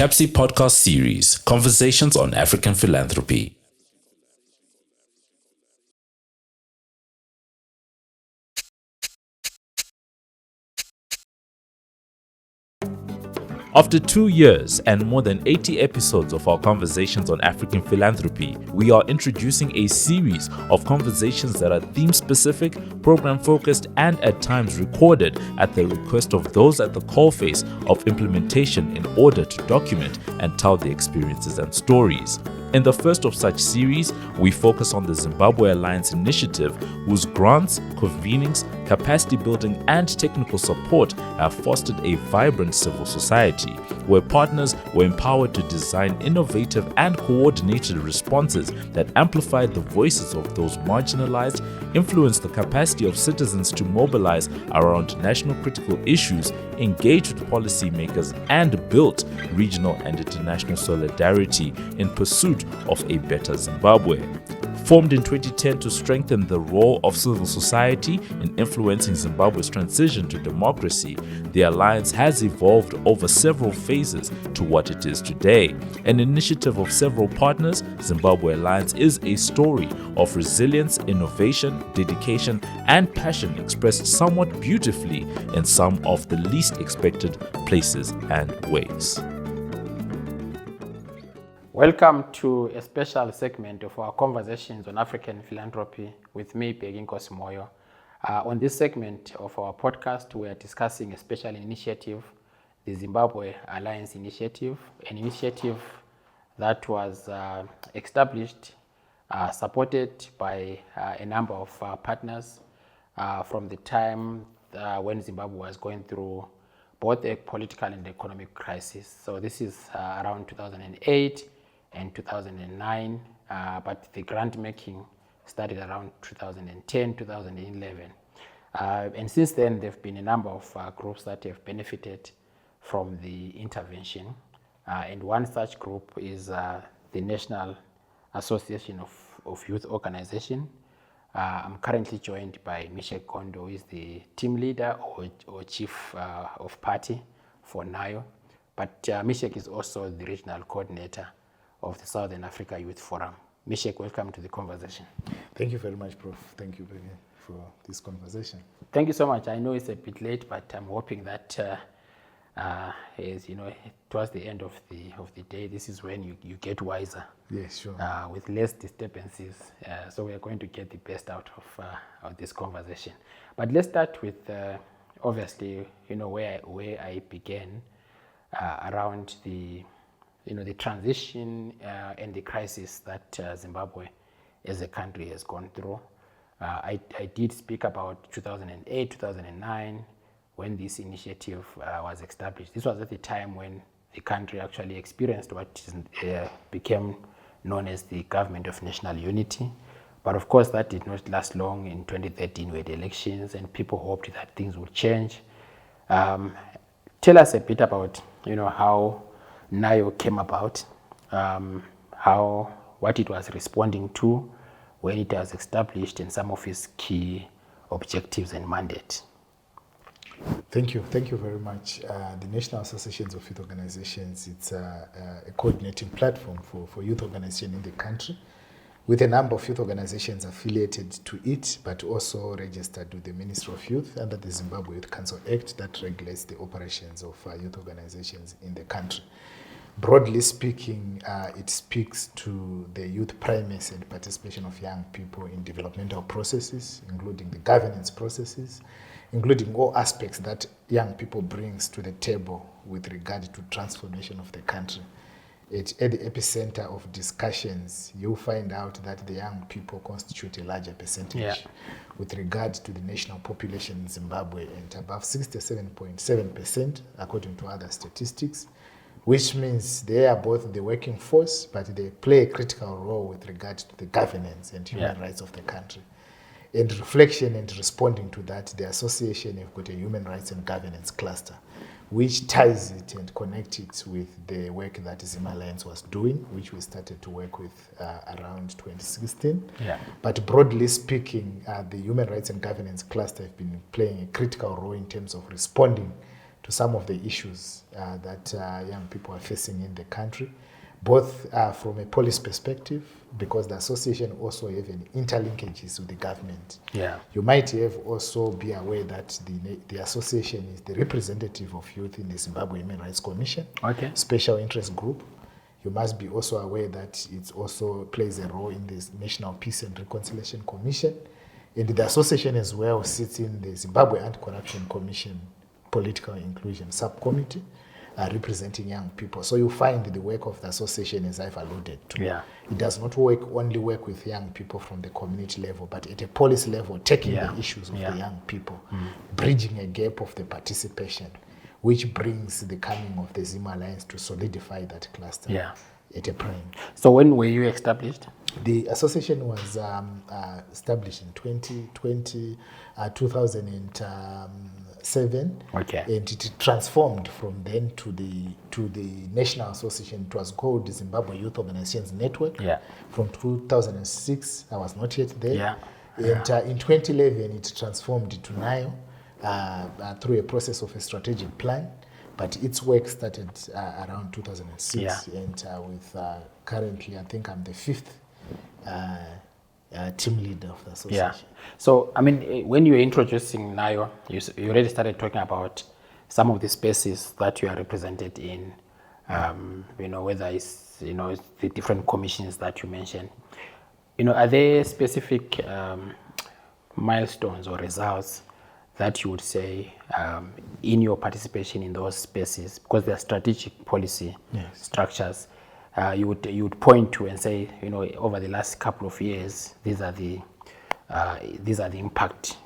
CAPSI podcast series, Conversations on African Philanthropy. After 2 years and more than 80 episodes of our Conversations on African Philanthropy, we are introducing a series of conversations that are theme-specific, program-focused, and at times recorded at the request of those at the coalface of implementation in order to document and tell their experiences and stories. In the first of such series, we focus on the Zimbabwe Alliance initiative, whose grants, convenings, capacity building, and technical support have fostered a vibrant civil society, where partners were empowered to design innovative and coordinated responses that amplified the voices of those marginalized, influenced the capacity of citizens to mobilize around national critical issues, engage with policymakers, and built regional and international solidarity in pursuit of a better Zimbabwe. Formed in 2010 to strengthen the role of civil society in influencing Zimbabwe's transition to democracy, the Alliance has evolved over several phases to what it is today. An initiative of several partners, Zimbabwe Alliance is a story of resilience, innovation, dedication, and passion expressed somewhat beautifully in some of the least expected places and ways. Welcome to a special segment of our Conversations on African Philanthropy with me, Moyo. On this segment of our podcast, we are discussing a special initiative, the Zimbabwe Alliance initiative, an initiative that was established, supported by a number of partners from the time when Zimbabwe was going through both a political and economic crisis. So this is around 2008 and 2009, but the grant making started around 2010, 2011. And since then, there have been a number of groups that have benefited from the intervention. And one such group is the National Association of Youth Organization. I'm currently joined by Mischek, Gondo, who is the team leader or chief of party for NAYO. But Mischek is also the regional coordinator of the Southern Africa Youth Forum. Mischek, welcome to the conversation. Thank you very much, Prof. Thank you for this conversation. Thank you so much. I know it's a bit late, but I'm hoping that as you know, towards the end of the day, this is when you get wiser. Yes, sure. With less disturbances. So we are going to get the best out of this conversation. But let's start with obviously, where I began around the transition and the crisis that Zimbabwe as a country has gone through. I did speak about 2008, 2009, when this initiative was established. This was at the time when the country actually experienced what became known as the Government of National Unity. But of course, that did not last long. In 2013, we had elections, and people hoped that things would change. Tell us a bit about, how NAYO came about, what it was responding to when it was established, and some of its key objectives and mandate. Thank you very much. The National Associations of Youth Organizations, it's a coordinating platform for youth organization in the country, with a number of youth organizations affiliated to it, but also registered with the Ministry of Youth under the Zimbabwe Youth Council Act that regulates the operations of youth organizations in the country. Broadly speaking, it speaks to the youth primacy and participation of young people in developmental processes, including the governance processes, including all aspects that young people brings to the table with regard to transformation of the country. At the epicenter of discussions, you'll find out that the young people constitute a larger percentage with regard to the national population in Zimbabwe, and above 67.7% according to other statistics, which means they are both the working force, but they play a critical role with regard to the governance and human rights of the country. In reflection and responding to that, the association have got a human rights and governance cluster, which ties it and connects it with the work that ZimAlliance was doing, which we started to work with around 2016. But broadly speaking, the human rights and governance cluster have been playing a critical role in terms of responding to some of the issues that young people are facing in the country, both from a policy perspective, because the association also have an interlinkages with the government. Yeah. You might have also be aware that the association is the representative of youth in the Zimbabwe Human Rights Commission, Okay. special interest group. You must be also aware that it also plays a role in the National Peace and Reconciliation Commission. And the association as well sits in the Zimbabwe Anti-Corruption Commission Political Inclusion Subcommittee, representing young people. So you find the work of the association, as I've alluded to. Yeah. It does not only work with young people from the community level, but at a policy level, taking the issues of the young people, bridging a gap of the participation, which brings the coming of the ZimAlliance to solidify that cluster at a prime. So when were you established? The association was established in 2007, Okay. and it transformed from then to the national association. It was called the Zimbabwe Youth Organizations Network. Yeah. From 2006, I was not yet there. Yeah. And in 2011, it transformed to NAYO through a process of a strategic plan. But its work started around 2006, and with currently, I think I'm the 5th team leader of the association. Yeah. So, I mean, when you were introducing NAYO, you already started talking about some of the spaces that you are represented in, you know, whether it's, you know, it's the different commissions that you mentioned. You know, are there specific milestones or results that you would say in your participation in those spaces, because they are strategic policy structures, you would point to and say, you know, over the last couple of years, these are the impact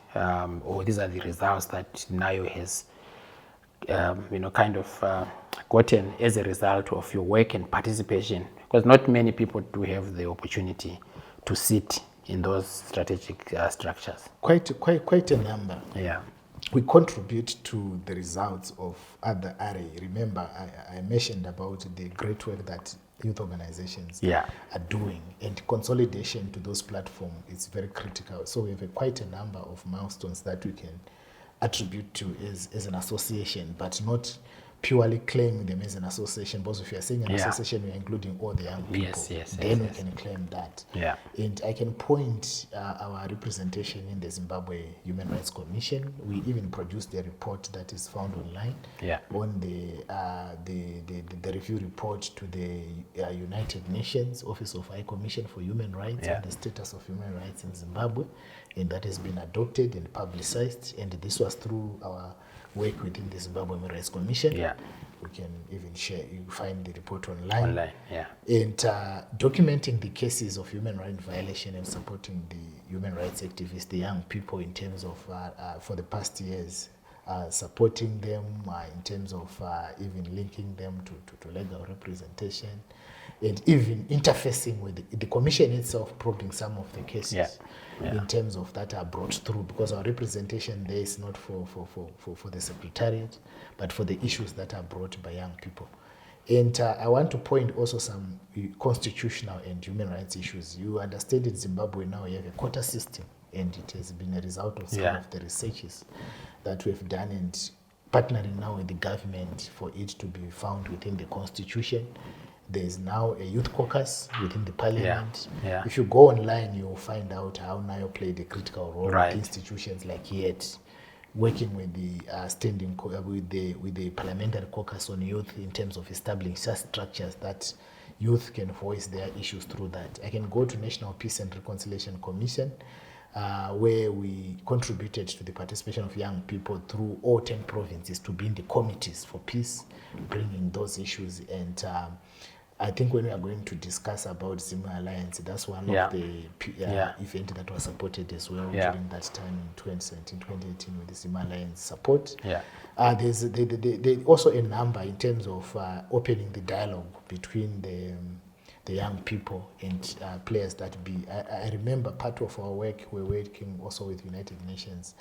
or these are the results that NAYO has, you know, kind of gotten as a result of your work and participation, because not many people do have the opportunity to sit in those strategic structures. Quite a number. Yeah. We contribute to the results of other RA. Remember, I mentioned about the great work that youth organizations are doing, and consolidation to those platforms is very critical. So we have quite a number of milestones that we can attribute to as an association, but not purely claiming them as an association, because if you are saying an association, we are including all the young people, then we can claim that. Yeah. And I can point our representation in the Zimbabwe Human Rights Commission. We even produced a report that is found online on the review report to the United Nations Office of High Commission for Human Rights and the status of human rights in Zimbabwe, and that has been adopted and publicized, and this was through our work within the Zimbabwe Human Rights Commission. Yeah. We can even share, you find the report online. Yeah. And documenting the cases of human rights violation and supporting the human rights activists, the young people, in terms of, for the past years, supporting them in terms of even linking them to legal representation, and even interfacing with the commission itself, probing some of the cases in terms of that are brought through, because our representation there is not for the secretariat, but for the issues that are brought by young people. And I want to point also some constitutional and human rights issues. You understand in Zimbabwe now you have a quota system, and it has been a result of some of the researches that we've done, and partnering now with the government for it to be found within the constitution. There's now a youth caucus within the parliament. If you go online, you'll find out how NAYO played a critical role with institutions like YET, working with the with the parliamentary caucus on youth in terms of establishing such structures that youth can voice their issues through that. I can go to National Peace and Reconciliation Commission, where we contributed to the participation of young people through all 10 provinces to be in the committees for peace, bringing those issues. And I think when we are going to discuss about ZimAlliance, that's one of the events that was supported as well during that time in 2017, 2018 with the ZimAlliance support. There's also a number in terms of opening the dialogue between the young people and players that be. I remember part of our work, we're working also with United Nations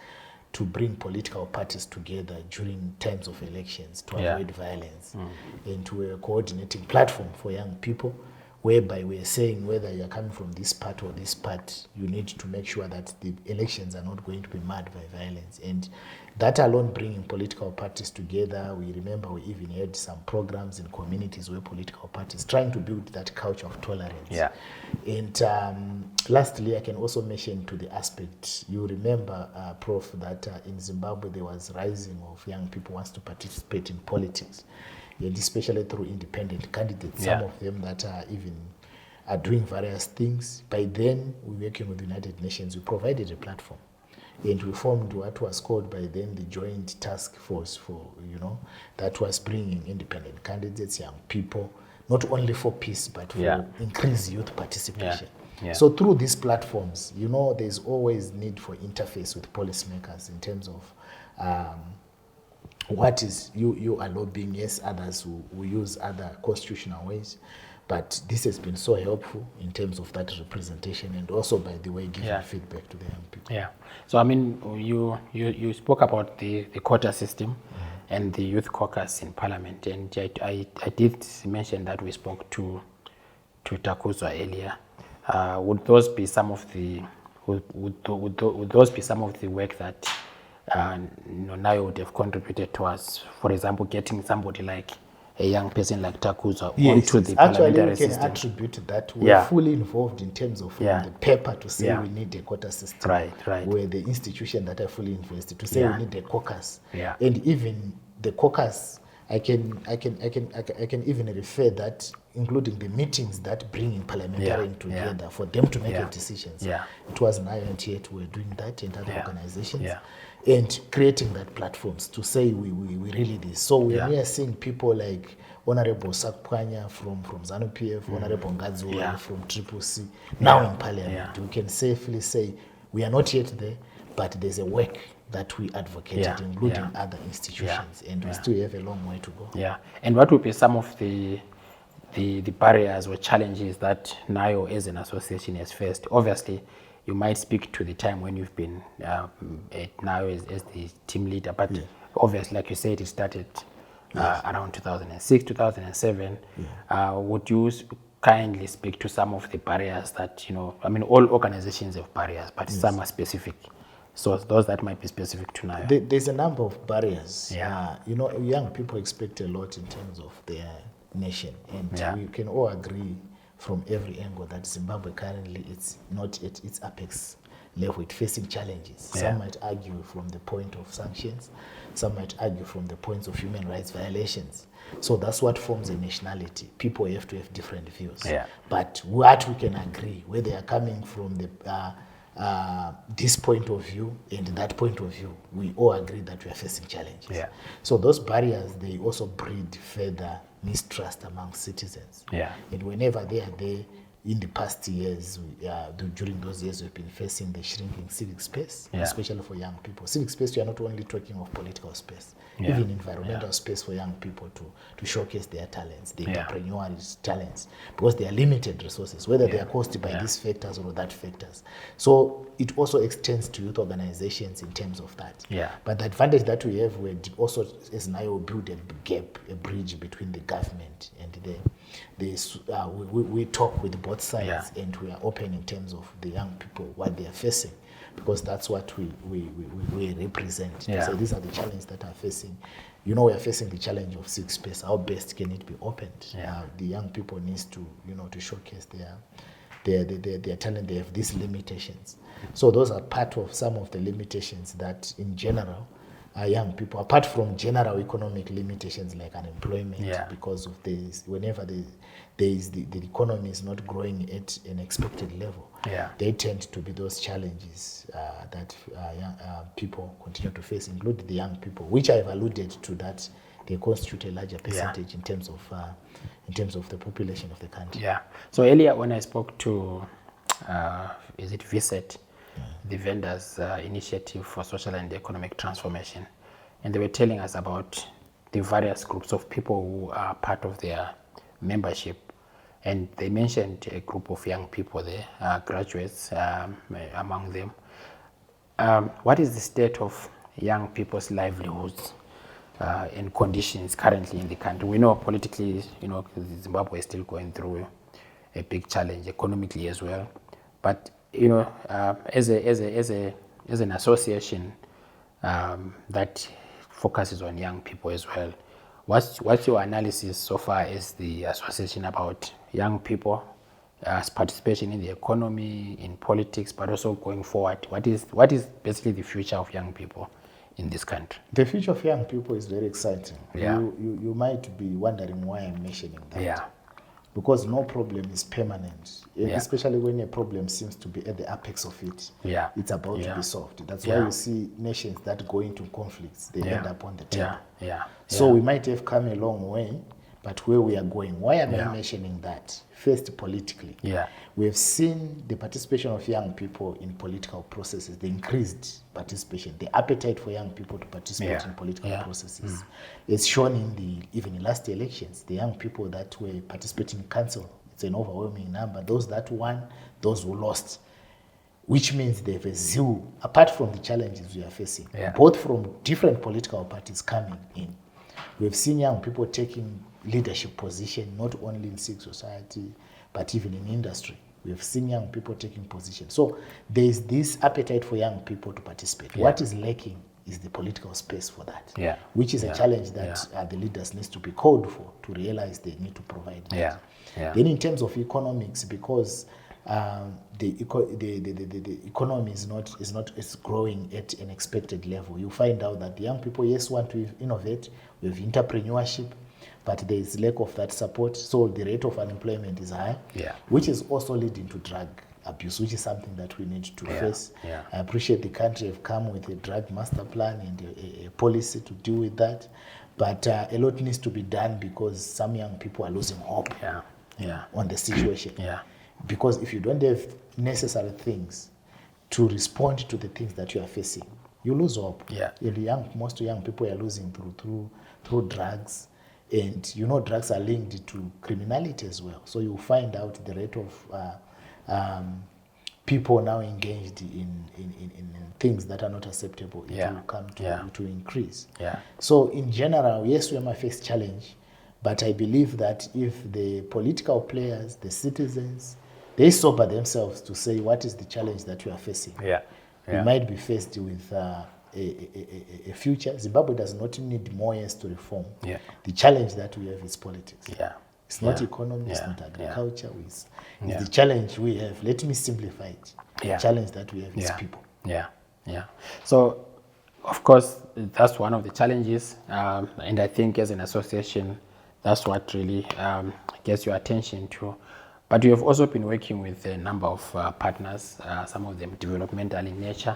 to bring political parties together during times of elections to avoid violence, and to a coordinating platform for young people, whereby we are saying whether you are coming from this part or this part, you need to make sure that the elections are not going to be marred by violence. And that alone, bringing political parties together. We remember we even had some programs in communities where political parties trying to build that culture of tolerance. Yeah. And lastly, I can also mention to the aspect, you remember, Prof, that in Zimbabwe there was rising of young people wants to participate in politics, and especially through independent candidates, some of them that are even are doing various things. By then, we working with the United Nations, we provided a platform. And we formed what was called by then the Joint Task Force for, that was bringing independent candidates, young people, not only for peace, but for increased youth participation. Yeah. So through these platforms, there's always need for interface with policymakers in terms of what is you are lobbying. Yes, others who use other constitutional ways. But this has been so helpful in terms of that representation, and also, by the way, giving feedback to the young people. Yeah. So, I mean, you spoke about the quota system and the youth caucus in Parliament, and I did mention that we spoke to Takuzwa earlier. Would those be some of the would those be some of the work that NAYO would have contributed towards? For example, getting somebody like a young person like Takuzwa onto the parliamentary system. Actually, we can attribute that. We're fully involved in terms of the paper to say we need a quota system. Right. We're the institution that are fully invested to say we need a caucus. Yeah. And even the caucus, I can even refer that, including the meetings that bring in parliamentarians together for them to make decisions. Yeah. It was NAYO yet we're doing that, and other organizations. Yeah. And creating that platforms to say we really this. So we are seeing people like Honorable Sakpanya from ZANU-PF, Honorable Ngadziwe from Triple C, now in Parliament. We can safely say we are not yet there, but there's a work that we advocated, including other institutions, and we still have a long way to go. Yeah. And what would be some of the barriers or challenges that NAYO as an association has faced? Obviously, you might speak to the time when you've been at NAYO as the team leader, but obviously, like you said, it started around 2006, 2007. Would you kindly speak to some of the barriers that, all organizations have barriers, but some are specific. So those that might be specific to NAYO. There's a number of barriers. Young people expect a lot in terms of their nation, and we can all agree from every angle that Zimbabwe currently it's not at its apex level. It's facing challenges. Some might argue from the point of sanctions. Some might argue from the points of human rights violations. So that's what forms a nationality. People have to have different views. But what we can agree, where they are coming from this point of view and that point of view, we all agree that we are facing challenges. So those barriers, they also breed further mistrust among citizens. And whenever they are there, in the past years, during those years, we've been facing the shrinking civic space, especially for young people. Civic space, we are not only talking of political space, even environmental space for young people to showcase their talents, their entrepreneurial talents, because they are limited resources, whether they are caused by these factors or that factors. So it also extends to youth organizations in terms of that. But the advantage that we have, we also, as NAYO, build a gap, a bridge between the government and we talk with both sides, and we are open in terms of the young people, what they are facing, because that's what we represent. So these are the challenges that are facing. We are facing the challenge of civic space. How best can it be opened? The young people needs to, to showcase their talent. They have these limitations. So those are part of some of the limitations that, in general, young people, apart from general economic limitations like unemployment, because of this, whenever the economy is not growing at an expected level, they tend to be those challenges that young people continue to face, including the young people, which I've alluded to, that they constitute a larger percentage in terms of the population of the country. So earlier when I spoke to, is it VSET, the Vendors Initiative for Social and Economic Transformation, and they were telling us about the various groups of people who are part of their membership, and they mentioned a group of young people there, graduates among them. What is the state of young people's livelihoods and conditions currently in the country? We know politically, Zimbabwe is still going through a big challenge economically as well. But you know, as an association that focuses on young people as well, what's your analysis so far as the association about young people, participation in the economy, in politics, but also going forward? What is basically the future of young people in this country? The future of young people is very exciting. Yeah. You might be wondering why I'm mentioning that. Yeah. Because no problem is permanent, Yeah. especially when a problem seems to be at the apex of it. Yeah. It's about to Yeah. be solved. That's Yeah. why you see nations that go into conflicts, they end up on the table. Yeah. So we might have come a long way, but where we are going, why am Yeah. I mentioning that? First, politically. Yeah. We have seen the participation of young people in political processes, the increased participation, the appetite for young people to participate Yeah. in political Yeah. processes. It's shown even in last elections, the young people that were participating in council, it's an overwhelming number. Those that won, those who lost, which means they have a zeal, apart from the challenges we are facing, Yeah. both from different political parties coming in. We've seen young people taking leadership position, not only in civil society, but even in industry. We've seen young people taking position. So there is this appetite for young people to participate. Yeah. What is lacking is the political space for that, Yeah. which is Yeah. a challenge that the leaders need to be called for to realize they need to provide that. Yeah. Yeah. Then in terms of economics, because the economy is growing at an expected level, you find out that the young people, yes, want to innovate with entrepreneurship, but there is lack of that support. So the rate of unemployment is high, Yeah. which is also leading to drug abuse, which is something that we need to face. Yeah. I appreciate the country have come with a drug master plan and a policy to deal with that, but a lot needs to be done because some young people are losing hope on the situation. Yeah. Because if you don't have necessary things to respond to the things that you are facing, you lose hope. Yeah. Most young people are losing through drugs, and you know drugs are linked to criminality as well. So you find out the rate of people now engaged in things that are not acceptable. It will come to increase. Yeah. So in general, yes, we might face challenge, but I believe that if the political players, the citizens, they sober themselves to say what is the challenge that we are facing. We might be faced with a future. Zimbabwe does not need more years to reform. The challenge that we have is politics. It's not economy, it's not agriculture. It's the challenge we have. Let me simplify it. The challenge that we have is people. So, of course, that's one of the challenges. And I think as an association, that's what really gets your attention to. But you have also been working with a number of partners, some of them developmental in nature.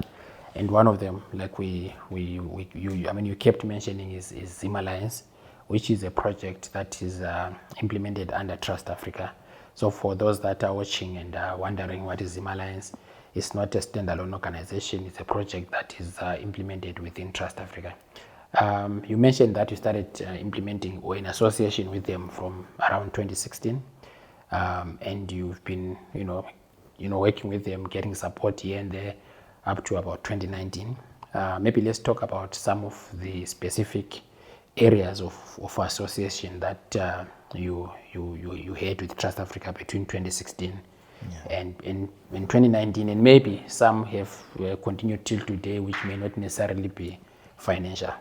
And one of them, like you kept mentioning is ZimAlliance, which is a project that is implemented under Trust Africa. So for those that are watching and wondering what is ZimAlliance, it's not a standalone organization. It's a project that is implemented within Trust Africa. You mentioned that you started implementing or in association with them from around 2016, and you've been, working with them, getting support here and there up to about 2019. Maybe let's talk about some of the specific areas of association that you had with Trust Africa between 2016 and in 2019, and maybe some have continued till today, which may not necessarily be financial.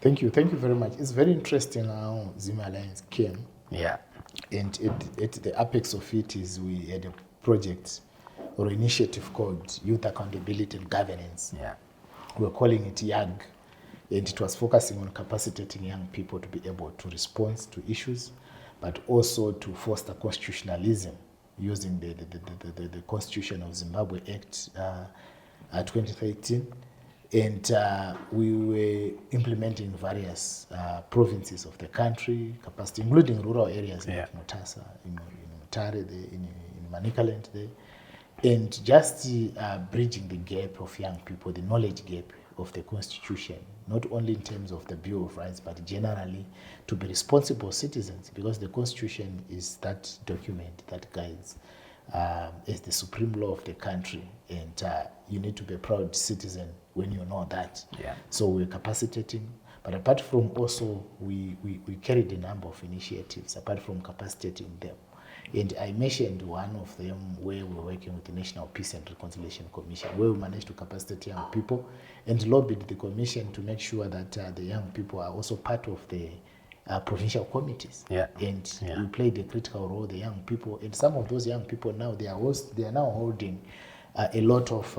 Thank you very much. It's very interesting how ZimAlliance came. And at the apex of it is we had a project or initiative called Youth Accountability and Governance. We're calling it YAG, and it was focusing on capacitating young people to be able to respond to issues, but also to foster constitutionalism using the Constitution of Zimbabwe Act 2013. And we were implementing various provinces of the country, capacity, including rural areas like Mutasa, in Mutare, in Manicaland there, and just bridging the gap of young people, the knowledge gap of the Constitution, not only in terms of the Bill of Rights, but generally to be responsible citizens, because the Constitution is that document that guides as the supreme law of the country, and you need to be a proud citizen when you know that. So we're capacitating, but apart from also, we carried a number of initiatives, apart from capacitating them. And I mentioned one of them where we're working with the National Peace and Reconciliation Commission, where we managed to capacitate young people and lobbied the commission to make sure that the young people are also part of the provincial committees. And we played a critical role, the young people. And some of those young people now, they are now holding a lot of,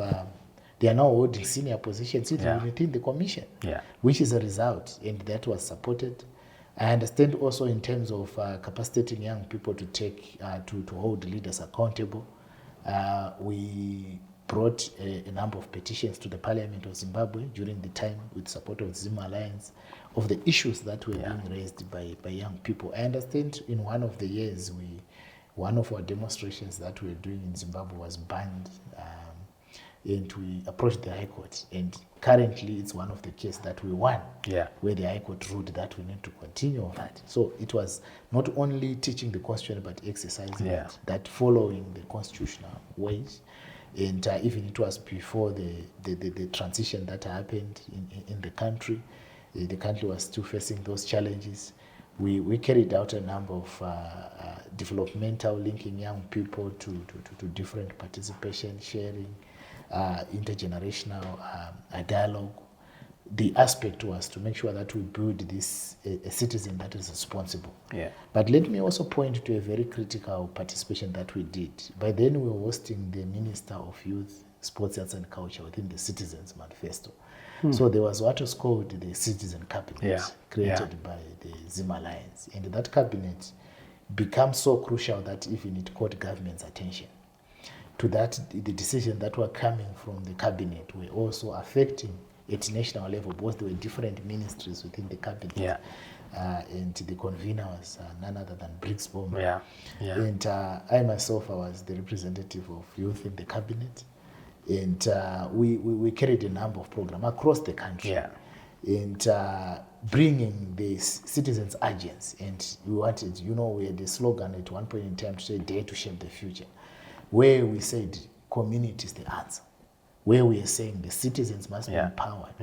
they are now holding senior positions within the commission, which is a result, and that was supported. I understand also in terms of capacitating young people to take, to hold leaders accountable. We brought a number of petitions to the Parliament of Zimbabwe during the time with support of ZimAlliance of the issues that were being raised by young people. I understand in one of the years, one of our demonstrations that we were doing in Zimbabwe was banned, and we approached the High Court, and currently it's one of the cases that we won, where the High Court ruled that we need to continue on that. So it was not only teaching the constitution, but exercising that following the constitutional ways. And even it was before the transition that happened in the country. The country was still facing those challenges. We carried out a number of developmental linking young people to different participation, sharing, intergenerational dialogue. The aspect was to make sure that we build this a citizen that is responsible. But let me also point to a very critical participation that we did. By then we were hosting the Minister of Youth, Sports, Arts and Culture within the Citizens Manifesto. So there was what was called the Citizen Cabinet, created by the ZimAlliance. And that cabinet becomes so crucial that even it caught government's attention. To that, the decisions that were coming from the cabinet were also affecting at national level, because there were different ministries within the cabinet. And the convener was none other than Briggs Bomber. And I myself, I was the representative of youth in the cabinet. And we carried a number of programs across the country. And bringing these citizens' agents. And we wanted, we had a slogan at one point in time to say, dare to shape the future, where we said community is the answer, where we are saying the citizens must be empowered,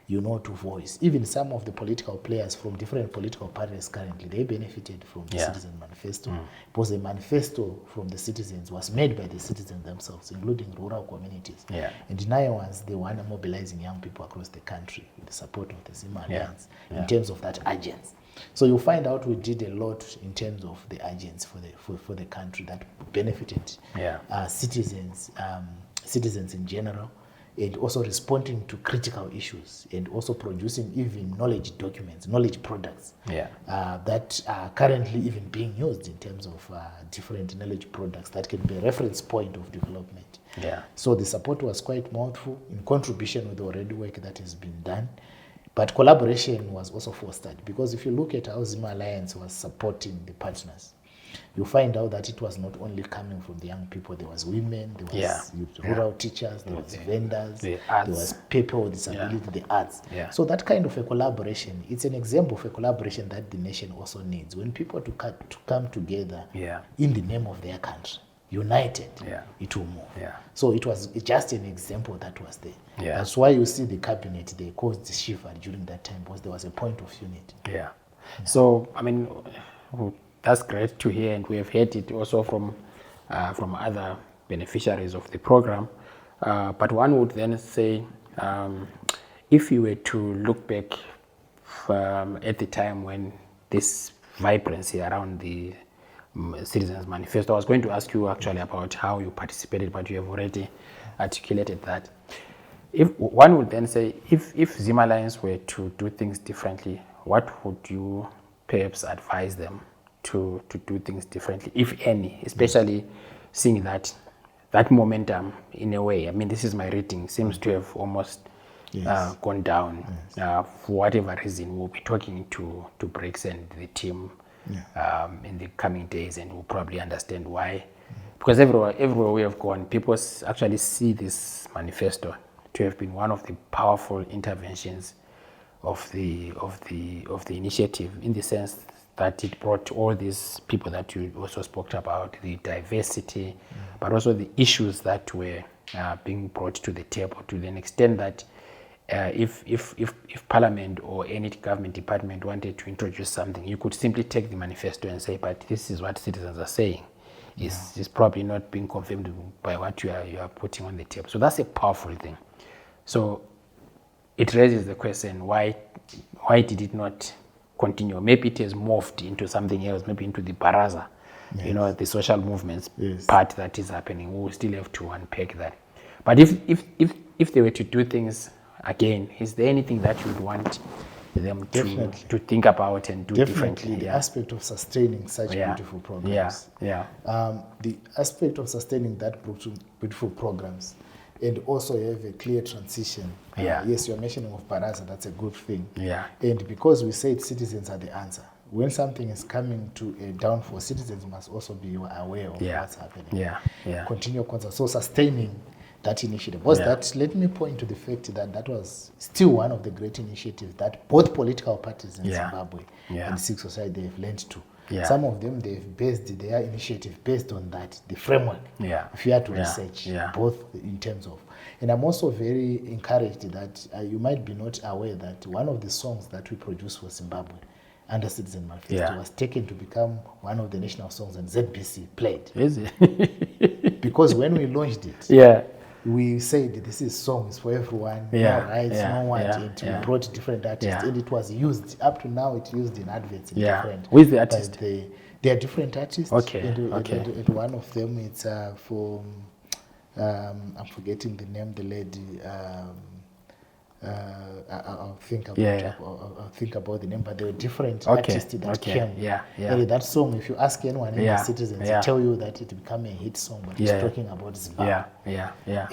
to voice. Even some of the political players from different political parties currently, they benefited from the Citizen Manifesto, because the manifesto from the citizens was made by the citizens themselves, including rural communities. And NAYO was the one mobilizing young people across the country with the support of the ZimAlliance in terms of that agents. So you'll find out we did a lot in terms of the agents for the country that benefited citizens in general, and also responding to critical issues, and also producing even knowledge documents, knowledge products that are currently even being used in terms of different knowledge products that can be a reference point of development. So the support was quite mouthful in contribution with the already work that has been done. But collaboration was also fostered, because if you look at how ZimAlliance was supporting the partners, you find out that it was not only coming from the young people. There was women, there was rural teachers, there was vendors, there was people with disability, the arts. So that kind of a collaboration, it's an example of a collaboration that the nation also needs. When people to come together in the name of their country, united, it will move. So it was just an example that was there. That's why you see the cabinet, they caused the shiver during that time, because there was a point of unity. So, I mean, that's great to hear, and we have heard it also from other beneficiaries of the program. But one would then say, if you were to look back at the time when this vibrancy around the Citizens Manifesto, I was going to ask you actually about how you participated, but you have already articulated that. If one would then say, if ZimAlliance were to do things differently, what would you perhaps advise them to do things differently, if any, especially seeing that momentum, in a way, I mean, this is my reading, seems to have almost gone down. For whatever reason, we'll be talking to Briggs and the team in the coming days, and we'll probably understand why. Because everywhere we have gone, people actually see this manifesto to have been one of the powerful interventions of the initiative, in the sense that it brought all these people that you also spoke about, the diversity, but also the issues that were being brought to the table, to an extent that if Parliament or any government department wanted to introduce something, you could simply take the manifesto and say, but this is what citizens are saying. is probably not being confirmed by what you are putting on the table. So that's a powerful thing. So it raises the question, why did it not continue? Maybe it has morphed into something else, maybe into the baraza, the social movements part that is happening. We will still have to unpack that. But if they were to do things again, is there anything that you would want them to think about and do differently? The aspect of sustaining such beautiful programs. The aspect of sustaining that beautiful programs, and also have a clear transition. Yes, you're mentioning of baraza, that's a good thing. And because we said citizens are the answer, when something is coming to a downfall, citizens must also be aware of what's happening. Continue concern. So sustaining that initiative was that. Let me point to the fact that was still one of the great initiatives that both political parties in Zimbabwe and civil society they've learned to. Some of them they've based their initiative based on that, the framework. If you had to research both in terms of, and I'm also very encouraged that you might be not aware that one of the songs that we produced for Zimbabwe under Citizen Manifesto was taken to become one of the national songs, and ZBC played. Is it? Because when we launched it, we said this is songs for everyone, no rights, no one, and we brought different artists, and it was used up to now. It's used in adverts in different. Who is the artist? They are different artists. And one of them it's for I'm forgetting the name. The lady. I'll think about the name, but there were different artists that came. And that song, if you ask anyone in the citizens, they tell you that it became a hit song, but it's talking about Zimbabwe.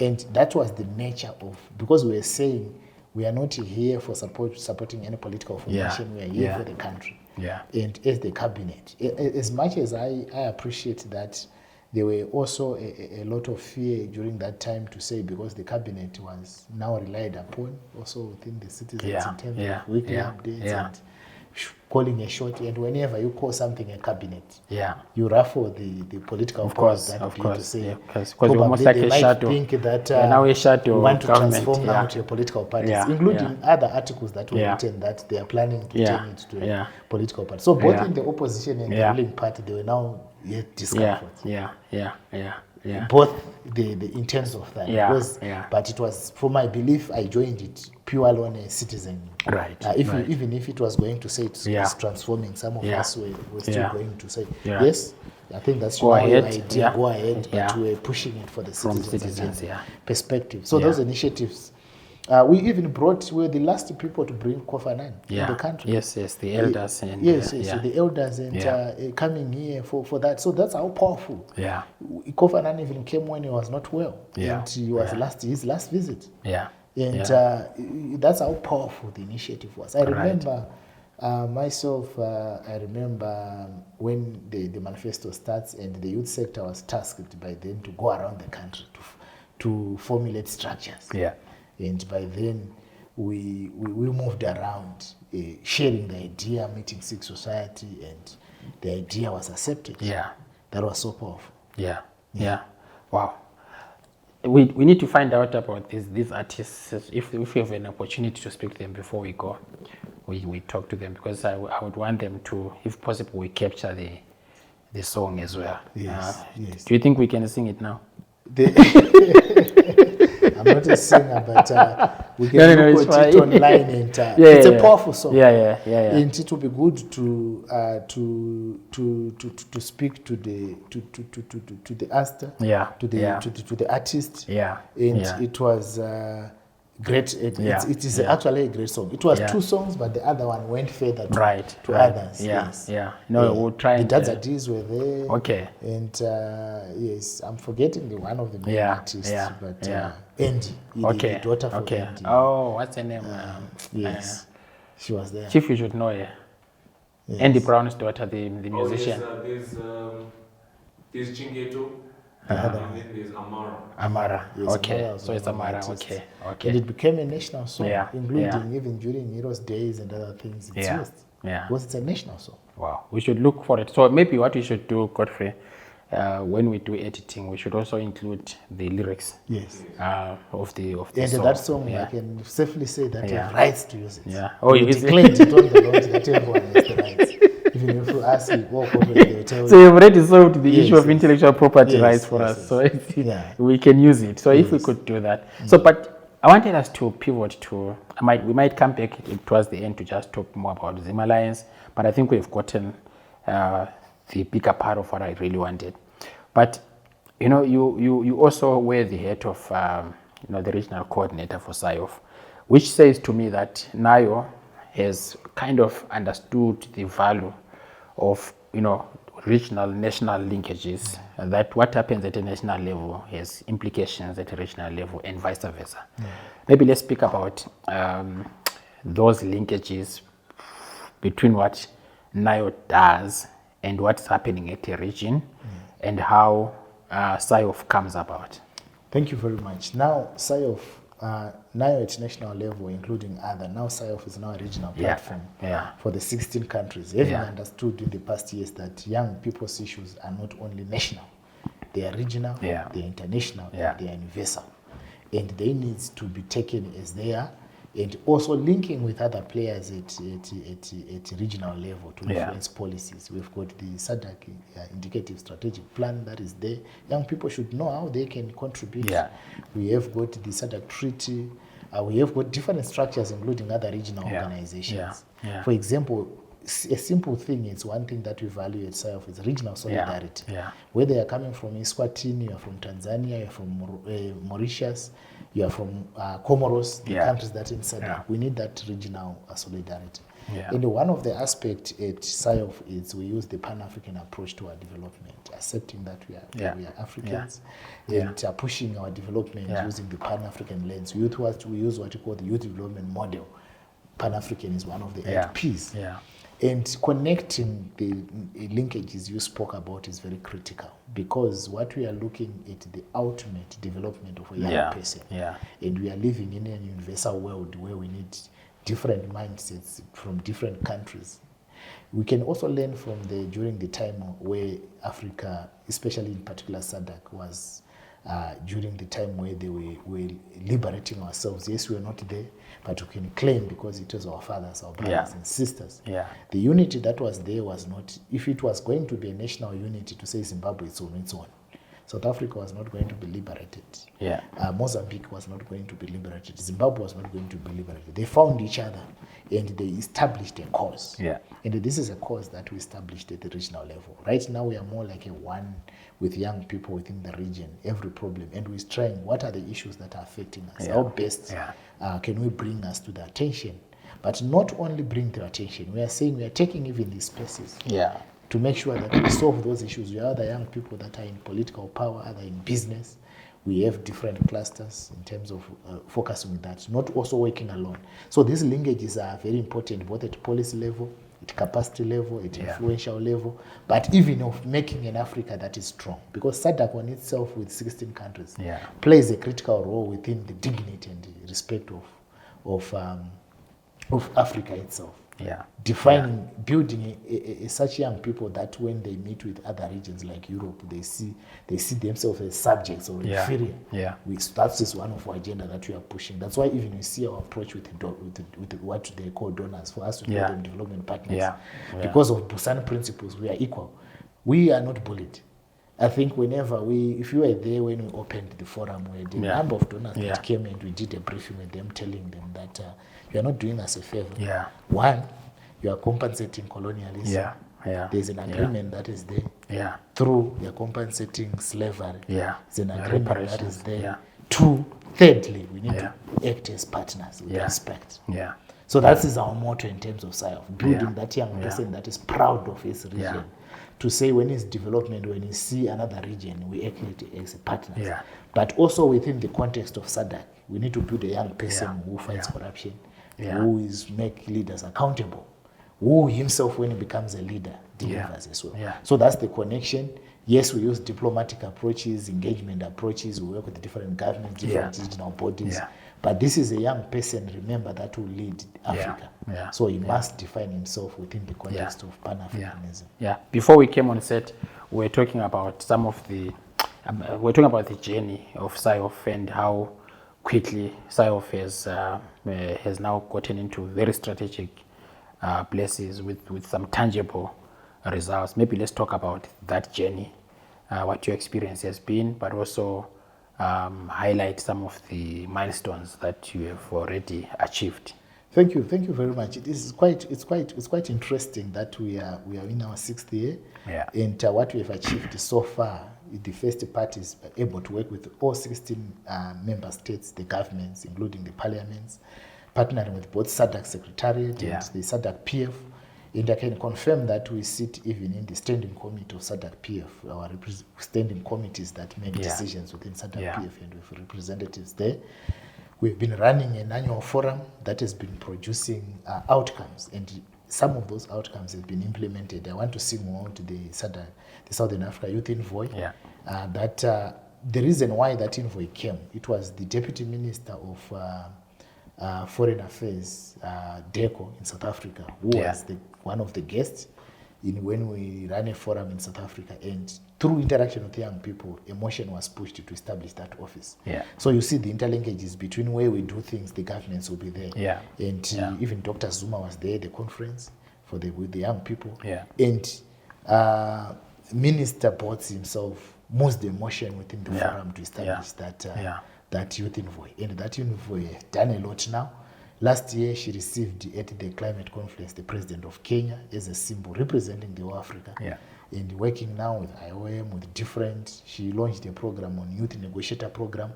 And that was the nature of, because we were saying we are not here for supporting any political formation, we are here for the country. And as the cabinet, as much as I appreciate that, there were also a lot of fear during that time to say, because the cabinet was now relied upon also within the citizens in terms of weekly updates and calling a shot. And whenever you call something a cabinet, you ruffle the political powers that begin to say, because almost like they a might shadow. think that now a shadow we want to government, transform now to a political party, including other articles that were written that they are planning to turn it to a political party. So both in the opposition and the ruling party, they were now yet discomfort. Both the in terms of that. But it was, for my belief, I joined it purely on a citizen. Even if it was going to say it's transforming, some of us were still going to say yes. I think that's your idea. Go ahead, but we're pushing it for the citizens' perspective. So those initiatives. We even we're the last people to bring Kofi Annan in the country. The elders. And, so the elders and coming here for that. So that's how powerful. Kofi Annan even came when he was not well. And he was his last visit. And that's how powerful the initiative was. I remember myself, when the manifesto starts and the youth sector was tasked by them to go around the country to formulate structures. And by then, we moved around, sharing the idea, meeting civil society, and the idea was accepted. That was so powerful. Wow. We need to find out about these artists. If we have an opportunity to speak to them before we go, we talk to them, because I would want them to, if possible, we capture the song as well. Do you think we can sing it now? I'm not a singer, but we can look at it online, and it's a powerful song. And it will be good to speak to the actor, to the artist. And it was great. It is actually a great song. It was two songs, but the other one went further to others. We'll try. The Dadzadis were there. And yes, I'm forgetting the one of the main artists, but Andy, the daughter for Andy. Oh, what's her name? Yes, she was there. Chief, you should know her. Andy Brown's daughter, the musician. There's Chingeto. And then there's Amara. Yes, So it's Amara. Okay. And it became a national song, including even during Heroes Days and other things. It's used. Because it's a national song. Wow. We should look for it. So maybe what we should do, Godfrey, when we do editing, we should also include the lyrics. Of the and song. That song, I can safely say that you have rights to use it. Oh, you declared it on the launch that everyone has the rights. Even if you ask more corporate, they'll tell So you. you've already solved the Yes, issue of yes. intellectual property Yes, rights for yes, us. yes. So Yeah. we can use it. So if we Yes. could do that. So, but I wanted us to pivot to, we might come back towards the end to just talk more about ZimAlliance, but I think we've gotten the bigger part of what I really wanted. But, you know, you also wear the hat of, you know, the regional coordinator for SIOF, which says to me that NAYO has kind of understood the value of, you know, regional national linkages, that what happens at a national level has implications at a regional level and vice versa. Maybe let's speak about those linkages between what NAYO does and what's happening at a region and how SIOF comes about. Thank you very much. Now, SIOF, NAYO at national level, including other, now SIOF is now a regional platform for the 16 countries. Having understood in the past years that young people's issues are not only national, they are regional, they are international, and they are universal. And they need to be taken as they are, and also linking with other players at regional level to influence policies. We've got the SADC indicative strategic plan that is there. Young people should know how they can contribute. We have got the SADC treaty. We have got different structures, including other regional organizations. For example, a simple thing is one thing that we value at SIOF is regional solidarity. Whether you're coming from Eswatini, you're from Tanzania, you're from Mauritius, you are from Comoros, the countries that in SADC, we need that regional solidarity. And one of the aspects at SIOF is we use the Pan-African approach to our development, accepting that we are Africans and pushing our development using the Pan-African lens. We use what you call the youth development model. Pan-African is one of the 8 Ps. And connecting the linkages you spoke about is very critical, because what we are looking at the ultimate development of a young person. And we are living in a universal world where we need different mindsets from different countries. We can also learn from during the time where Africa, especially in particular SADC, was during the time where they were liberating ourselves. Yes, we were not there, but we can claim because it was our fathers, our brothers and sisters. The unity that was there was not, if it was going to be a national unity to say Zimbabwe is on its own, South Africa was not going to be liberated. Mozambique was not going to be liberated. Zimbabwe was not going to be liberated. They found each other and they established a cause. And this is a cause that we established at the regional level. Right now we are more like a one with young people within the region, every problem. And we're trying, what are the issues that are affecting us? How best can we bring us to the attention? But not only bring to attention, we are saying we are taking even these spaces to make sure that we solve those issues. We have other young people that are in political power, other in business. We have different clusters in terms of focusing on that, not also working alone. So these linkages are very important, both at policy level, at capacity level, at influential level, but even of making an Africa that is strong. Because SADC on itself with 16 countries plays a critical role within the dignity and the respect of Africa itself. Defining, building such young people that when they meet with other regions like Europe, they see themselves as subjects or inferior. That is one of our agenda that we are pushing. That's why even you see our approach with what they call donors, for us to call them development partners. Because of Busan principles, we are equal. We are not bullied. I think if you were there when we opened the forum, we had a number of donors that came and we did a briefing with them, telling them that you are not doing us a favor. One, you are compensating colonialism. There's an agreement that is there. Through, you are compensating slavery. There's an agreement that is there. Two, thirdly, we need to act as partners with respect. So that is our motto in terms of SIOF, building that young person that is proud of his region. To say when it's development, when you see another region, we act as a partner. But also within the context of SADC, we need to build a young person who fights corruption, who make leaders accountable, who himself, when he becomes a leader, delivers as well. So that's the connection. Yes, we use diplomatic approaches, engagement approaches, we work with different governments, different regional bodies. But this is a young person, remember, that will lead Africa. So he must define himself within the context of Pan-Africanism. Before we came on set, we were talking about some of the, we're talking about the journey of SIOF and how quickly SIOF has now gotten into very strategic places with some tangible results. Maybe let's talk about that journey, what your experience has been, but also highlight some of the milestones that you have already achieved. Thank you very much. It's quite interesting that we are in our 6th year, and what we have achieved so far. The first part is able to work with all 16 member states, the governments, including the parliaments, partnering with both SADC Secretariat and the SADC PF. And I can confirm that we sit even in the standing committee of SADC PF, our standing committees that make decisions within SADC PF, and with representatives there. We've been running an annual forum that has been producing outcomes, and some of those outcomes have been implemented. I want to single out the Southern Africa Youth Envoy. The reason why that envoy came, it was the Deputy Minister of Foreign Affairs, DECO, in South Africa, who was one of the guests when we ran a forum in South Africa, and through interaction with young people, a motion was pushed to establish that office. So you see the interlinkages between where we do things, the governments will be there. And even Dr. Zuma was there at the conference with the young people. And Minister Botts himself moves the motion within the forum to establish that youth envoy. And that envoy has done a lot now. Last year, she received at the climate conference the president of Kenya as a symbol representing the whole Africa. And working now with IOM, with different, she launched a program on youth negotiator program.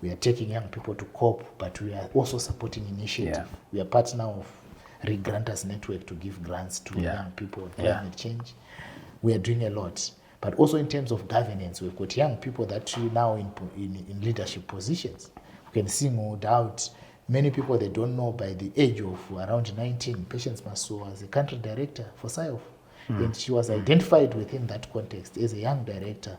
We are taking young people to COP, but we are also supporting initiative. We are part now of Regranters Network to give grants to young people on climate change. We are doing a lot. But also in terms of governance, we've got young people that are now in leadership positions. We can see, no doubt, many people they don't know, by the age of around 19, Patience Maso was a country director for SIOF. And she was identified within that context as a young director,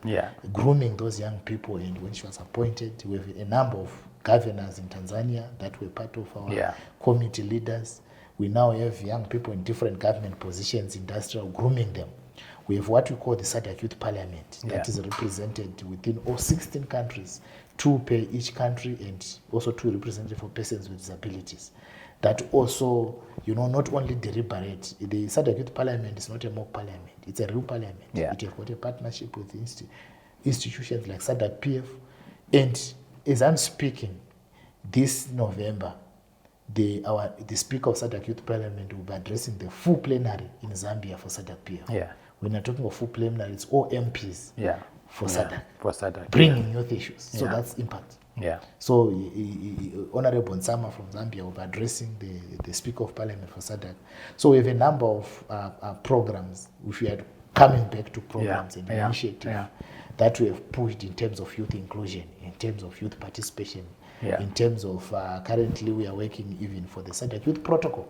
grooming those young people. And when she was appointed, we have a number of governors in Tanzania that were part of our committee leaders. We now have young people in different government positions, industrial, grooming them. We have what we call the SADC Youth Parliament that is represented within all 16 countries, 2 per each country, and also 2 representatives for persons with disabilities. That also, not only deliberate. The SADC Youth Parliament is not a mock parliament. It's a real parliament. It has got a partnership with institutions like SADC PF. And as I'm speaking, this November, the Speaker of SADC Youth Parliament will be addressing the full plenary in Zambia for SADC PF. When you're talking of full plenary, it's all MPs for SADC. Bringing youth issues. So that's impact. So Honorable Nsama from Zambia will be addressing the Speaker of Parliament for SADC. So we have a number of programs, which we are coming back to programs and initiatives that we have pushed in terms of youth inclusion, in terms of youth participation, in terms of currently we are working even for the SADC Youth Protocol.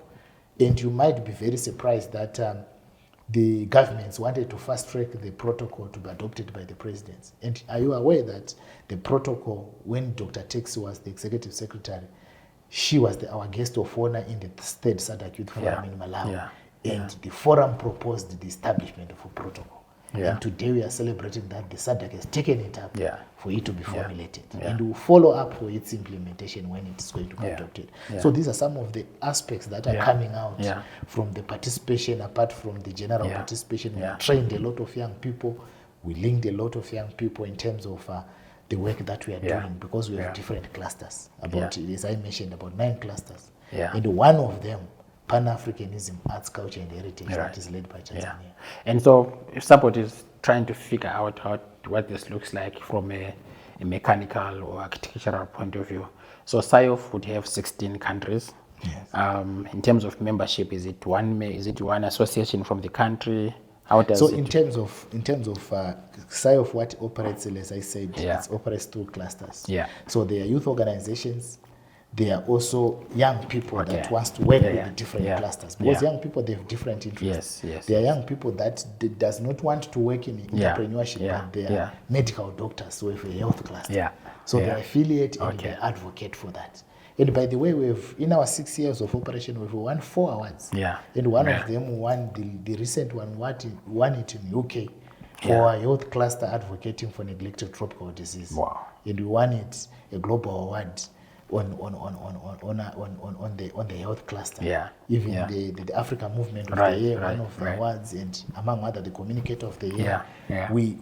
And you might be very surprised that the governments wanted to fast-track the protocol to be adopted by the presidents. And are you aware that the protocol, when Dr. Texi was the executive secretary, she was our guest of honor in the 3rd SADC Youth Forum in Malawi. And the forum proposed the establishment of a protocol. And today we are celebrating that the SADC has taken it up for it to be formulated. And we will follow up for its implementation when it is going to be adopted. So these are some of the aspects that are coming out from the participation. Apart from the general participation, we trained a lot of young people. We linked a lot of young people in terms of the work that we are doing, because we have different clusters. As I mentioned, about 9 clusters. And one of them, Pan-Africanism, Arts, Culture and Heritage, that is led by Tanzania. And so if somebody is trying to figure out what this looks like from a mechanical or architectural point of view, so SIOF would have 16 countries. In terms of membership, is it one association from the country? How does so in terms of SIOF, what operates, as I said, it operates through clusters. So there are youth organizations. There are also young people that wants to work with the different clusters, because young people, they have different interests. There are young people that does not want to work in entrepreneurship, but they are medical doctors, so we have a health cluster. So they affiliate and they advocate for that. And by the way, we've in our 6 years of operation, we've won 4 awards. And one of them won the recent one, won it in UK for a health cluster advocating for neglected tropical disease. And we won it a global award on the health cluster. Yeah. Even Yeah. the Africa Movement of Right, the Year, right, one of the right. awards, and among other the Communicator of the Year. Yeah, yeah.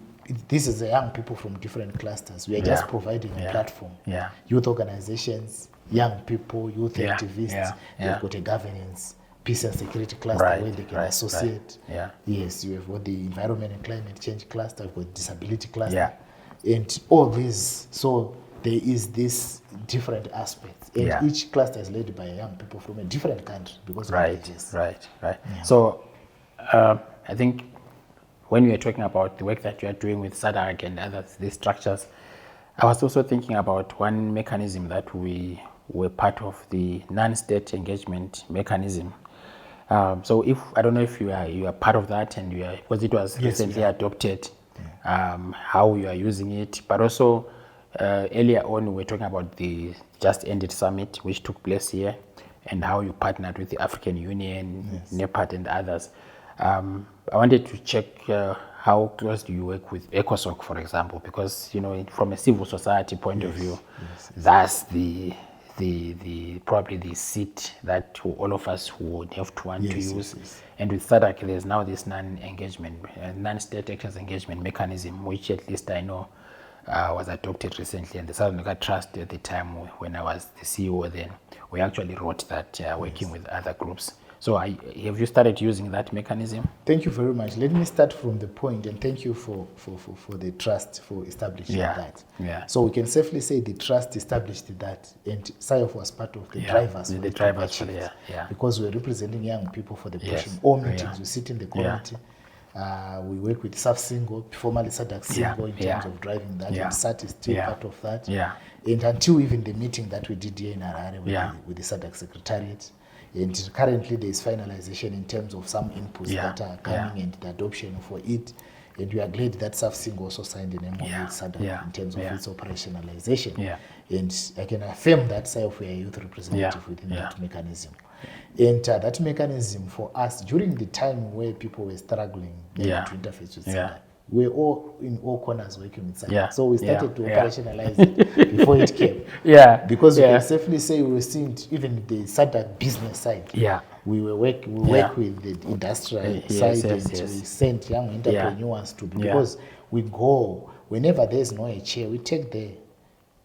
This is the young people from different clusters. We are just Yeah. providing a Yeah. platform. Yeah. Youth organizations, young people, youth Yeah. activists. Yeah. They've Yeah. got a governance, peace and security cluster Right, where they can right, associate. right. Yeah. Yes, you have got the environment and climate change cluster, you've got disability cluster. Yeah. And all these, so there is this different aspects. And Yeah. each cluster is led by young people from a different country because of Right, ages. right. Yeah. So I think when you were talking about the work that you are doing with SADC and others, these structures, I was also thinking about one mechanism that we were part of, the non-state engagement mechanism. So if I don't know if you are part of that, and you are, because it was recently adopted, how you are using it, but also earlier on we were talking about the just ended summit which took place here, and how you partnered with the African Union, NEPAD and others. I wanted to check how close do you work with ECOSOC, for example, because from a civil society point of view, that's the probably the seat that all of us would have to want to use. And with SADC, there's now this non-state actors engagement mechanism, which at least I know was adopted recently. And the Southern Africa Trust at the time when I was the CEO then, we actually wrote that working with other groups. So have you started using that mechanism? Thank you very much. Let me start from the point, and thank you for the trust for establishing that. Yeah. So we can safely say the trust established that, and SAYOF was part of the drivers. The drivers for the, because we're representing young people for the pushing. Yes. All meetings, we sit in the committee. We work with SAF Single, formerly SADC Single, in terms of driving that, and SAT is still part of that. And until even the meeting that we did here in Harare with the SADC Secretariat. And currently there is finalization in terms of some inputs that are coming and the adoption for it. And we are glad that SAFSING also signed an MOU with SADC in terms of its operationalization. And I can affirm that SAYOF we are a youth representative within that mechanism. And that mechanism for us, during the time where people were struggling to interface with SADC, we're all in all corners working with SADC. So we started to operationalize it before it came. Because we can safely say we were seeing even the SADC business side. We work with the industrial side, and we send young entrepreneurs to, because we go, whenever there's no a chair, we take the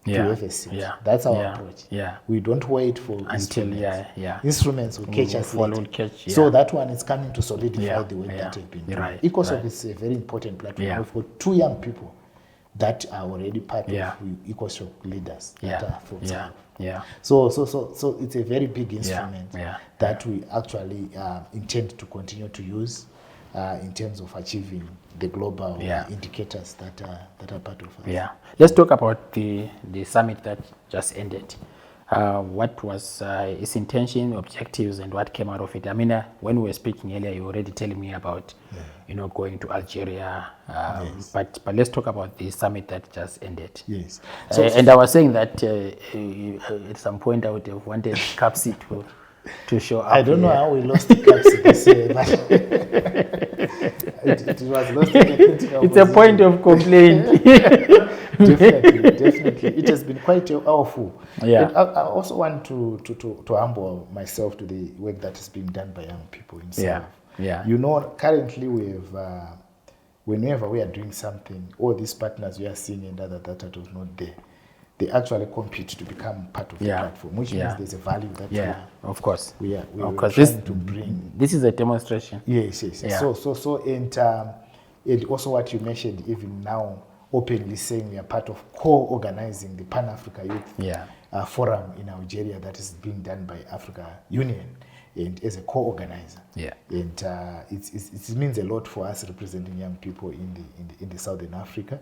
to have a seat. That's our approach. We don't wait for instruments. Instruments will catch us later. So that one is coming to solidify the work that have been doing. ECOSOC is a very important platform. We've got 2 young people that are already part of ECOSOC leaders that are from South. So it's a very big instrument that we actually intend to continue to use in terms of achieving the global indicators that are part of us. Let's talk about the summit that just ended. What was its intention, objectives, and what came out of it? I mean, when we were speaking earlier, you were already telling me about, going to Algeria. But let's talk about the summit that just ended. And I was saying that at some point I would have wanted Capsi to show up. I don't know how we lost Capsi this year, but it was lost in the critical It's a point of complaint. Definitely. It has been quite awful. And I also want to humble myself to the work that is being done by young people himself. Currently we have, whenever we are doing something, all these partners we are seeing and other data was not there, they actually compete to become part of the platform, which means there's a value that of course. we are trying to bring. This is a demonstration. Yes. So and also what you mentioned, even now, openly saying we are part of co-organizing the Pan-Africa Youth Forum in Algeria that is being done by Africa Union, and as a co-organizer. And it means a lot for us representing young people in the Southern Africa.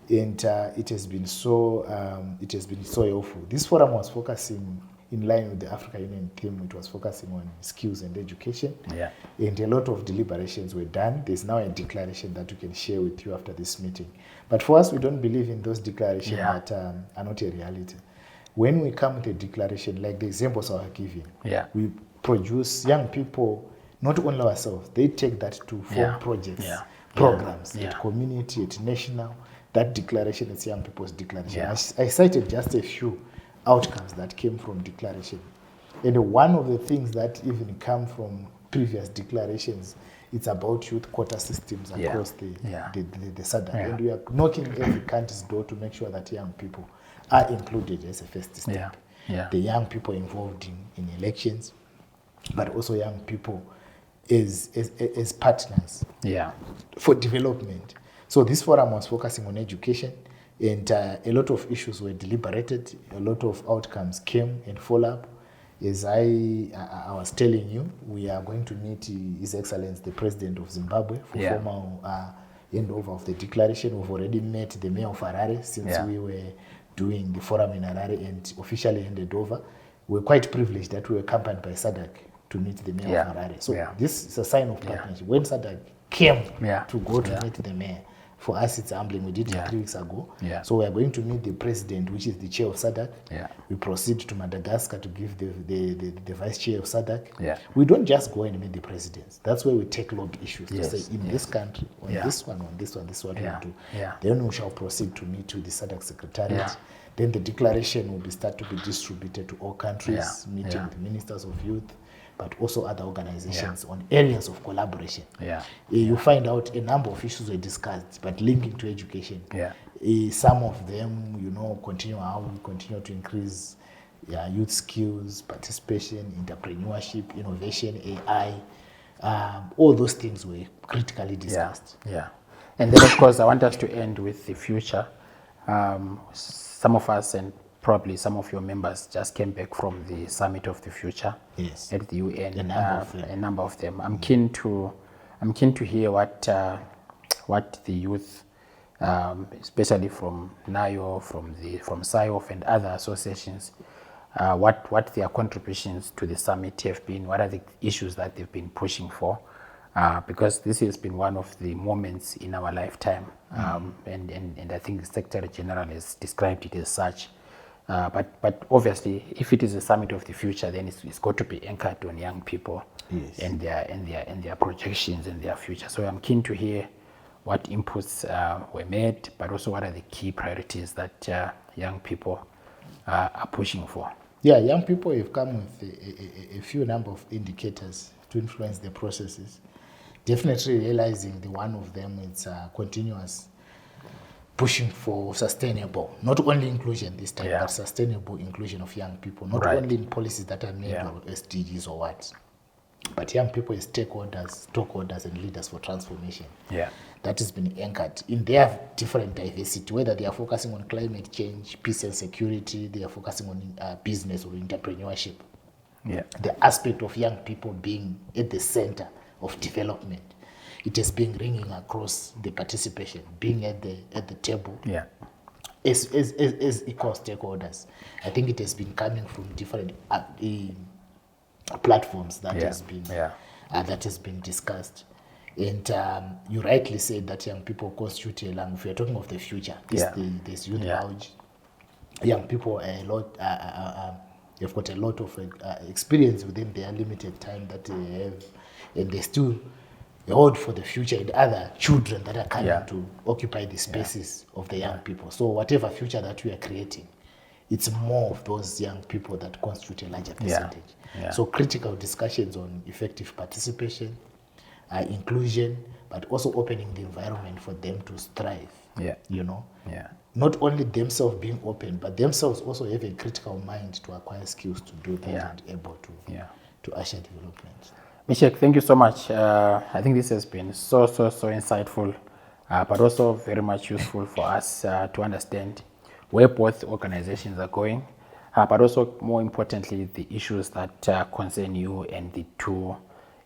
And it has been so helpful. This forum was focusing in line with the Africa Union theme. It was focusing on skills and education. And a lot of deliberations were done. There's now a declaration that we can share with you after this meeting. But for us, we don't believe in those declarations that are not a reality. When we come with a declaration, like the examples I was giving, we produce young people, not only ourselves, they take that to form projects, programs at community, at national. That declaration is young people's declaration. I cited just a few outcomes that came from declaration. And one of the things that even come from previous declarations, it's about youth quota systems across the SADC. And we are knocking every country's door to make sure that young people are included as a first step. The young people involved in elections, but also young people as partners for development. So this forum was focusing on education, and a lot of issues were deliberated, a lot of outcomes came and follow-up. As I was telling you, we are going to meet His Excellency the President of Zimbabwe for formal handover of the declaration. We've already met the Mayor of Harare since we were doing the forum in Harare and officially handed over. We're quite privileged that we were accompanied by SADC to meet the Mayor of Harare. So this is a sign of partnership. When SADC came to go to meet the Mayor, for us it's humbling. We did it 3 weeks ago. So we are going to meet the President, which is the Chair of SADC. We proceed to Madagascar to give the Vice Chair of SADC. We don't just go and meet the Presidents. That's where we take log issues to say, in this country, on this one, this is what we do. Then we shall proceed to meet with the SADC Secretariat. Then the declaration will start to be distributed to all countries, meeting with the Ministers of Youth, but also other organizations on areas of collaboration. You find out a number of issues were discussed, but linking to education. Some of them, continue how we continue to increase youth skills, participation, entrepreneurship, innovation, AI. All those things were critically discussed. And then, of course, I want us to end with the future. Some of us and probably some of your members just came back from the Summit of the Future at the UN. A number of them. I'm keen to hear what the youth, especially from NAYO, from SIOF and other associations, what their contributions to the summit have been. What are the issues that they've been pushing for? Because this has been one of the moments in our lifetime, and I think the Secretary General has described it as such. But obviously, if it is a summit of the future, then it's got to be anchored on young people and their projections and their future. So I'm keen to hear what inputs were made, but also what are the key priorities that young people are pushing for. Young people have come with a few number of indicators to influence the processes. Definitely realizing the one of them is continuous pushing for sustainable, not only inclusion this time, but sustainable inclusion of young people, not only in policies that are made or SDGs or what, but young people as stakeholders and leaders for transformation. That has been anchored in their different diversity, whether they are focusing on climate change, peace and security, they are focusing on business or entrepreneurship. The aspect of young people being at the center of development, it has been ringing across the participation, being at the table as equal stakeholders. I think it has been coming from different platforms that has been discussed. And you rightly said that young people constitute a language. If you're talking of the future, there's youth lounge. Young people a lot. They've got a lot of experience within their limited time that they have, and they still hold for the future and other children that are coming to occupy the spaces of the young people. So whatever future that we are creating, it's more of those young people that constitute a larger percentage. So critical discussions on effective participation, inclusion, but also opening the environment for them to strive. Not only themselves being open, but themselves also have a critical mind to acquire skills to do that and able to usher development. Mischek, thank you so much. I think this has been so insightful, but also very much useful for us to understand where both organizations are going, but also more importantly, the issues that concern you and the two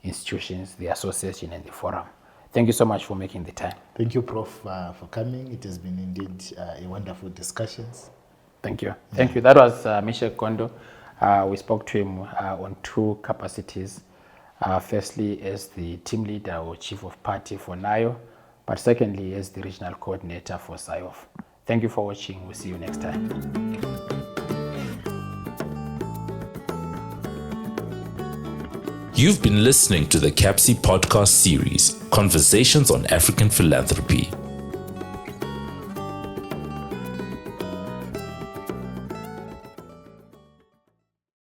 institutions, the association and the forum. Thank you so much for making the time. Thank you, Prof, for coming. It has been indeed a wonderful discussions. Thank you. Thank you. That was Misheck Gondo. We spoke to him on two capacities. Firstly, as the team leader or chief of party for NAYO, but secondly, as the regional coordinator for SIOF. Thank you for watching. We'll see you next time. You've been listening to the CAPSI podcast series, Conversations on African Philanthropy.